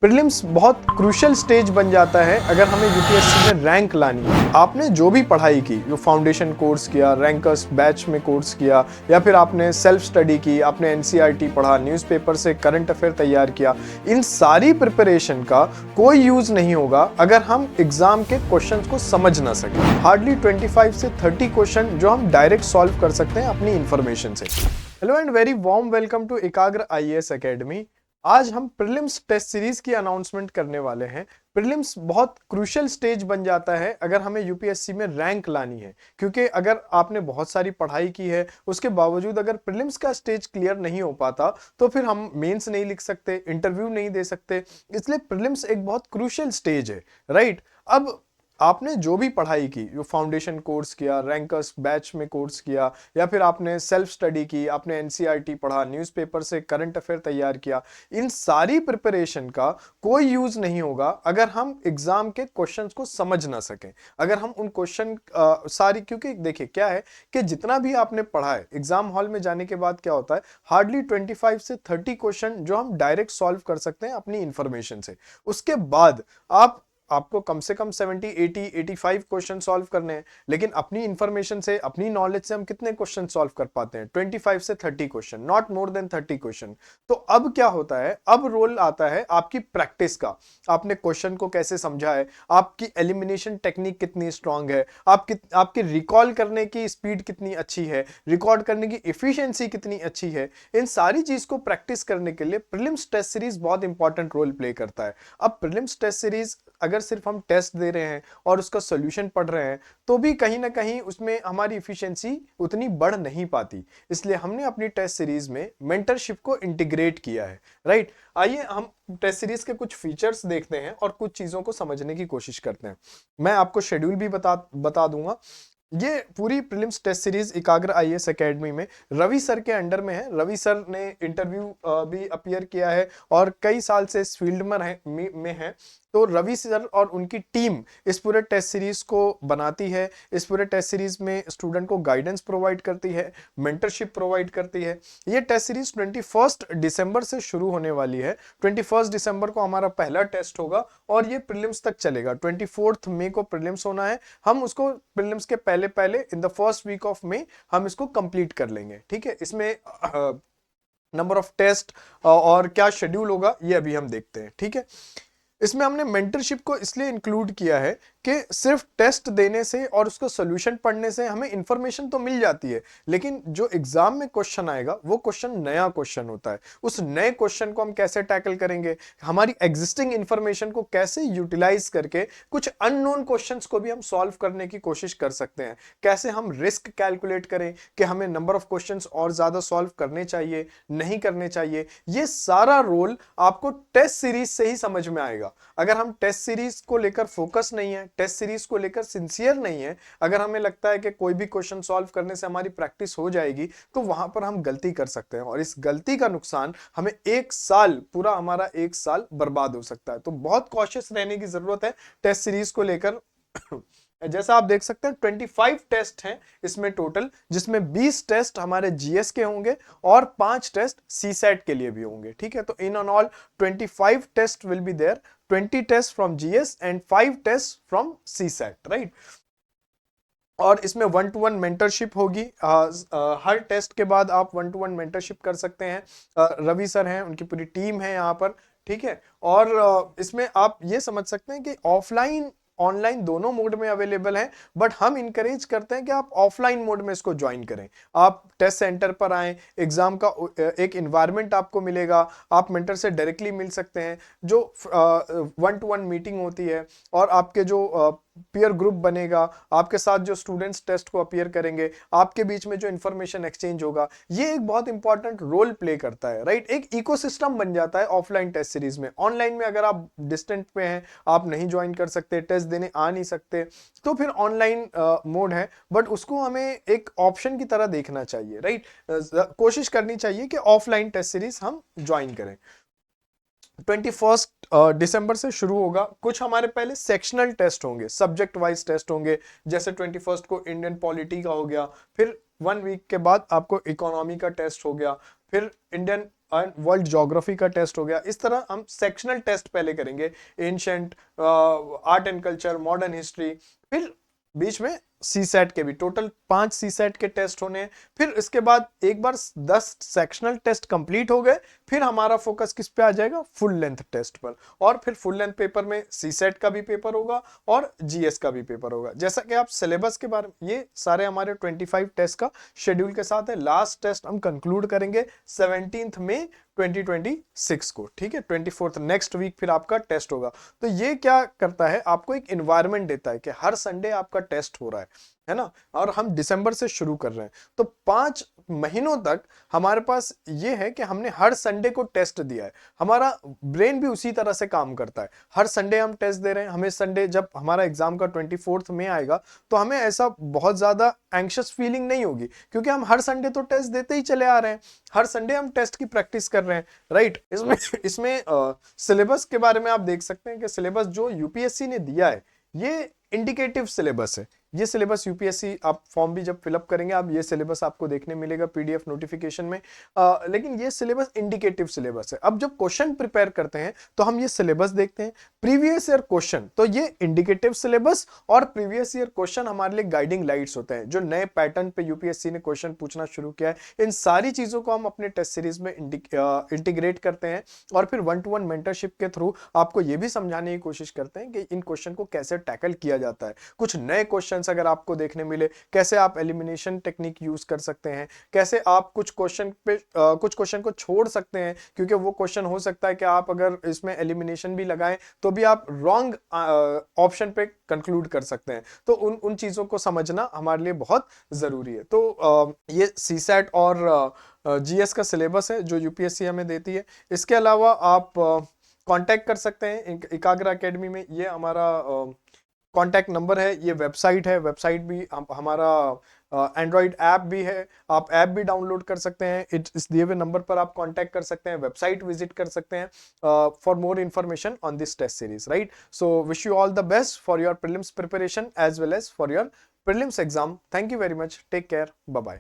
Prelims बहुत crucial stage बन जाता है अगर हमें यूपीएससी में रैंक लानी है। आपने जो भी पढ़ाई की, जो फाउंडेशन कोर्स किया, रैंकर्स बैच में कोर्स किया, या फिर आपने सेल्फ स्टडी की, आपने एनसीईआरटी पढ़ा, न्यूज़पेपर से करंट अफेयर तैयार किया, इन सारी प्रिपरेशन का कोई यूज नहीं होगा अगर हम एग्जाम के क्वेश्चंस को समझ ना सकें। हार्डली 25 से 30 क्वेश्चन जो हम डायरेक्ट सॉल्व कर सकते हैं अपनी इंफॉर्मेशन से। Hello and very warm welcome to Ekagra IAS academy. आज हम प्रीलिम्स टेस्ट सीरीज की अनाउंसमेंट करने वाले हैं। प्रीलिम्स बहुत क्रूशियल स्टेज बन जाता है अगर हमें यूपीएससी में रैंक लानी है, क्योंकि अगर आपने बहुत सारी पढ़ाई की है उसके बावजूद अगर प्रीलिम्स का स्टेज क्लियर नहीं हो पाता तो फिर हम मेंस नहीं लिख सकते, इंटरव्यू नहीं दे सकते। इसलिए प्रीलिम्स एक बहुत क्रूशियल स्टेज है, राइट। अब आपने जो भी पढ़ाई की, जो फाउंडेशन कोर्स किया, रैंकर्स बैच में कोर्स किया, या फिर आपने सेल्फ स्टडी की, आपने एनसीईआरटी पढ़ा, न्यूज़पेपर से करंट अफेयर तैयार किया, इन सारी प्रिपरेशन का कोई यूज नहीं होगा अगर हम एग्जाम के क्वेश्चंस को समझ ना सकें। अगर हम उन क्वेश्चन सारी, क्योंकि देखिए क्या है कि जितना भी आपने पढ़ा है एग्जाम हॉल में जाने के बाद क्या होता है, हार्डली 25 से 30 क्वेश्चन जो हम डायरेक्ट सॉल्व कर सकते हैं अपनी इंफॉर्मेशन से। उसके बाद आपको कम से कम 70, 80, 85 क्वेश्चन सॉल्व करने हैं, लेकिन अपनी इंफॉर्मेशन से, अपनी नॉलेज से हम कितने क्वेश्चन सॉल्व कर पाते हैं? 25 से 30 question, not more than 30 question. तो अब क्या होता है, अब रोल आता है आपकी प्रैक्टिस का। आपने क्वेश्चन को कैसे समझा है, आपकी एलिमिनेशन टेक्निक कितनी स्ट्रांग है, आपकी रिकॉल करने की स्पीड कितनी अच्छी है, रिकॉर्ड करने की एफिशिएंसी कितनी अच्छी है। इन सारी चीज को प्रैक्टिस करने के लिए प्रीलिम्स टेस्ट सीरीज बहुत इंपॉर्टेंट रोल प्ले करता है। अब प्रीलिम्स टेस्ट सीरीज अगर सिर्फ हम टेस्ट दे रहे हैं और उसका सॉल्यूशन पढ़ रहे हैं तो भी कहीं ना कहीं उसमें हमारी इफिशिएंसी उतनी बढ़ नहीं पाती। इसलिए हमने अपनी टेस्ट सीरीज में मेंटरशिप को इंटीग्रेट किया है, राइट। आइए हम टेस्ट सीरीज के कुछ फीचर्स देखते हैं और कुछ चीजों को समझने की कोशिश करते हैं। मैं आपको शेड्यूल भी बता दूंगा। ये पूरी प्रीलिम्स टेस्ट सीरीज एकाग्र आईएएस एकेडमी में रवि सर के अंडर में है। रवि सर ने इंटरव्यू भी अपीयर किया है और कई साल से इस फील्ड में है। तो रवि सर और उनकी टीम इस पूरे टेस्ट सीरीज को बनाती है। इस पूरे टेस्ट सीरीज में स्टूडेंट को गाइडेंस प्रोवाइड करती है, मेंटरशिप प्रोवाइड करती है। ये टेस्ट सीरीज 21 दिसंबर से शुरू होने वाली है। 21 दिसंबर को हमारा पहला टेस्ट होगा और ये प्रीलिम्स तक चलेगा। 24 मई को प्रीलिम्स होना है। हम उसको प्रीलिम्स के पहले पहले in the first week of May हम इसको कंप्लीट कर लेंगे, ठीक है। इसमें नंबर ऑफ टेस्ट और क्या शेड्यूल होगा ये अभी हम देखते हैं, ठीक है। इसमें हमने मेंटरशिप को इसलिए इंक्लूड किया है कि सिर्फ टेस्ट देने से और उसका सॉल्यूशन पढ़ने से हमें इंफॉर्मेशन तो मिल जाती है, लेकिन जो एग्जाम में क्वेश्चन आएगा वो क्वेश्चन नया क्वेश्चन होता है। उस नए क्वेश्चन को हम कैसे टैकल करेंगे, हमारी एग्जिस्टिंग इंफॉर्मेशन को कैसे यूटिलाइज करके कुछ अननोन क्वेश्चंस को भी हम सॉल्व करने की कोशिश कर सकते हैं। कैसे हम रिस्क कैलकुलेट करें कि हमें नंबर ऑफ क्वेश्चंस और ज्यादा सॉल्व करने चाहिए, नहीं करने चाहिए, ये सारा रोल आपको टेस्ट सीरीज से ही समझ में आएगा। अगर हम टेस्ट सीरीज को लेकर फोकस नहीं है, टेस्ट सीरीज को लेकर सिंसियर नहीं है, अगर हमें लगता है कि कोई भी क्वेश्चन सॉल्व करने से हमारी प्रैक्टिस हो जाएगी, तो वहां पर हम गलती कर सकते हैं और इस गलती का नुकसान हमें एक साल, पूरा हमारा एक साल बर्बाद हो सकता है। तो बहुत कॉशियस रहने की जरूरत है टेस्ट सीरीज को लेकर। जैसा आप देख सकते हैं 25 टेस्ट हैं इसमें टोटल, जिसमें 20 टेस्ट हमारे जीएस के होंगे और 5 टेस्ट सीसैट के लिए भी होंगे, ठीक है। तो in on all 25 test will be there, 20 test from GS and 5 test from CSAT, right. और इसमें 1-to-1 मेंटरशिप होगी। हर टेस्ट के बाद आप 1-to-1 मेंटरशिप कर सकते हैं। रवि सर हैं, उनकी पूरी टीम है यहाँ पर, ठीक है। और इसमें आप ये समझ सकते हैं कि ऑफलाइन ऑनलाइन दोनों मोड में अवेलेबल है, बट हम इनकरेज करते हैं कि आप ऑफलाइन मोड में इसको ज्वाइन करें। आप टेस्ट सेंटर पर आएं, एग्जाम का एक इन्वायरमेंट आपको मिलेगा, आप मेंटर से डायरेक्टली मिल सकते हैं, जो 1-to-1 मीटिंग होती है, और आपके जो पीयर ग्रुप बनेगा, आपके साथ जो स्टूडेंट्स टेस्ट को अपीयर करेंगे, आपके बीच में जो इंफॉर्मेशन एक्सचेंज होगा, ये एक बहुत इंपॉर्टेंट रोल प्ले करता है, राइट। एक इकोसिस्टम बन जाता है ऑफलाइन टेस्ट सीरीज में। ऑनलाइन में अगर आप डिस्टेंट पे हैं, आप नहीं ज्वाइन कर सकते, टेस्ट देने आ नहीं सकते, तो फिर ऑनलाइन मोड है, बट उसको हमें एक ऑप्शन की तरह देखना चाहिए, राइट। कोशिश करनी चाहिए कि ऑफलाइन टेस्ट सीरीज हम ज्वाइन करें। 21 दिसंबर से शुरू होगा। कुछ हमारे पहले सेक्शनल टेस्ट होंगे, सब्जेक्ट वाइज टेस्ट होंगे, जैसे 21 को इंडियन पॉलिटी का हो गया, फिर 1 वीक के बाद आपको इकोनॉमी का टेस्ट हो गया, फिर इंडियन वर्ल्ड ज्योग्राफी का टेस्ट हो गया। इस तरह हम सेक्शनल टेस्ट पहले करेंगे, ancient, art and culture, modern history, फिर बीच में सी सेट के भी टोटल 5 सी सेट के टेस्ट होने हैं। फिर इसके बाद एक बार 10 सेक्शनल टेस्ट कंप्लीट हो गए, फिर हमारा फोकस किस पे आ जाएगा, फुल लेंथ टेस्ट पर। और फिर फुल लेंथ पेपर में सी सेट का भी पेपर होगा और जीएस का भी पेपर होगा। जैसा कि आप सिलेबस के बारे में, ये सारे हमारे 25 टेस्ट का शेड्यूल के साथ है। लास्ट टेस्ट हम कंक्लूड करेंगे 17 मई 2026 को, ठीक है। 24 नेक्स्ट वीक फिर आपका टेस्ट होगा। तो ये क्या करता है, आपको एक एनवायरनमेंट देता है कि हर संडे आपका टेस्ट हो रहा है ना। और हम दिसंबर से शुरू कर रहे हैं, तो 5 महीनों तक हमारे पास ये है कि हमने हर संडे को टेस्ट दिया है। हमारा ब्रेन भी उसी तरह से काम करता है। हर संडे हम टेस्ट दे रहे हैं। हमें संडे जब हमारा एग्जाम का 24 में आएगा, तो हमें ऐसा बहुत ज्यादा एंग्शियस फीलिंग नहीं होगी, क्योंकि हम हर संडे तो टेस्ट देते ही चले आ रहे हैं। हर संडे हम टेस्ट की प्रैक्टिस कर रहे हैं, राइट। इसमें सिलेबस के बारे में आप देख सकते हैं कि सिलेबस जो यूपीएससी ने दिया है, ये इंडिकेटिव सिलेबस है। ये सिलेबस यूपीएससी, आप फॉर्म भी जब फिलअप करेंगे, आप ये सिलेबस आपको देखने मिलेगा पीडीएफ नोटिफिकेशन में। लेकिन ये सिलेबस इंडिकेटिव सिलेबस है। अब जब क्वेश्चन प्रिपेयर करते हैं तो हम ये सिलेबस देखते हैं, प्रीवियस ईयर क्वेश्चन, तो ये इंडिकेटिव सिलेबस और प्रीवियस ईयर क्वेश्चन हमारे लिए गाइडिंग लाइट्स होते हैं। जो नए पैटर्न पे यूपीएससी ने क्वेश्चन पूछना शुरू किया है, इन सारी चीजों को हम अपने टेस्ट सीरीज में इंटीग्रेट करते हैं और फिर 1-to-1 मेंटरशिप के थ्रू आपको ये भी समझाने की कोशिश करते हैं कि इन क्वेश्चन को कैसे टैकल किया जाता है। कुछ नए क्वेश्चन अगर आपको देखने मिले, कैसे आप एलिमिनेशन टेक्निक यूज कर सकते हैं, कैसे आप कुछ क्वेश्चन को छोड़ सकते हैं, क्योंकि वो क्वेश्चन हो सकता है कि आप अगर इसमें एलिमिनेशन भी लगाएं तो भी आप रॉन्ग ऑप्शन पे कंक्लूड कर सकते हैं। तो उन चीजों को समझना हमारे लिए बहुत जरूरी है। तो ये सीसैट और जीएस का सिलेबस है जो यूपीएससी हमें देती है। इसके अलावा आप कांटेक्ट कर सकते हैं एकाग्रा एकेडमी में। ये हमारा कॉन्टैक्ट नंबर है, ये वेबसाइट है। वेबसाइट भी हमारा एंड्रॉइड ऐप भी है, आप ऐप भी डाउनलोड कर सकते हैं। इस दिए हुए नंबर पर आप कांटेक्ट कर सकते हैं, वेबसाइट विजिट कर सकते हैं for more information on this test series, right. So wish you all the best for your prelims preparation as well as for your prelims exam. Thank you very much, take care, bye bye.